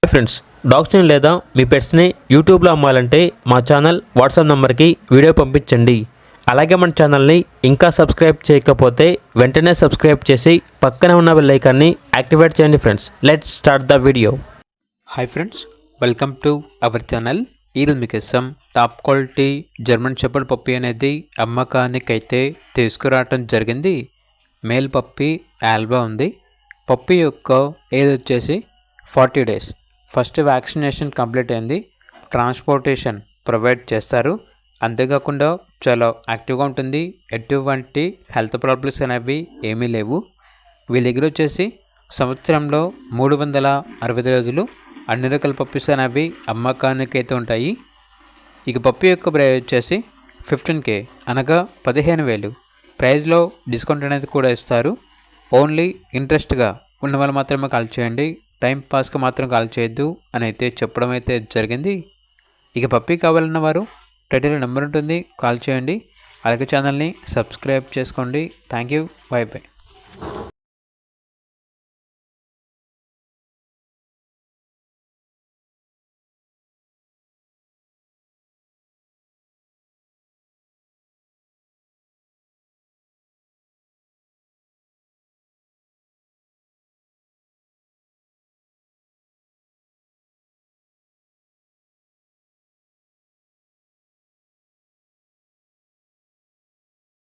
Friends, డాగ్స్ని లేదా మీ పెట్స్ని యూట్యూబ్లో అమ్మాలంటే మా ఛానల్ వాట్సాప్ నెంబర్కి వీడియో పంపించండి. అలాగే మన ఛానల్ని ఇంకా సబ్స్క్రైబ్ చేయకపోతే వెంటనే సబ్స్క్రైబ్ చేసి పక్కనే ఉన్న బెల్ ఐకాన్ని యాక్టివేట్ చేయండి. Friends, let's start the video. Hi friends, welcome to our channel. ఈరోజు మీకోసం top quality German shepherd puppy అనేది అమ్మకానికైతే తీసుకురావటం జరిగింది. మేల్ పప్పీ ఆల్బా ఉంది. పప్పీ యొక్క ఏజ్ వచ్చేసి 40 days. ఫస్ట్ వ్యాక్సినేషన్ కంప్లీట్ అయింది. ట్రాన్స్పోర్టేషన్ ప్రొవైడ్ చేస్తారు. అంతేకాకుండా చాలా యాక్టివ్గా ఉంటుంది. ఎటువంటి హెల్త్ ప్రాబ్లమ్స్ అనేవి ఏమీ లేవు. వీళ్ళ దగ్గర వచ్చేసి సంవత్సరంలో 365 రోజులు అన్ని రకాల పప్పీస్ అనేవి అమ్మకానికి అయితే ఉంటాయి. ఇక పప్పీ యొక్క ప్రైస్ వచ్చేసి 15K అనగా 15,000. ప్రైస్లో డిస్కౌంట్ అనేది కూడా ఇస్తారు. ఓన్లీ ఇంట్రెస్ట్గా ఉన్న వాళ్ళు మాత్రమే కాల్ చేయండి, టైం పాస్కి మాత్రం కాల్ చేయొద్దు అని అయితే చెప్పడం అయితే జరిగింది. ఇక పప్పీ కావాలన్న వారు టైటిల్ నెంబర్ ఉంటుంది, కాల్ చేయండి. అలాగే ఛానల్ని సబ్స్క్రైబ్ చేసుకోండి. Thank you, by by.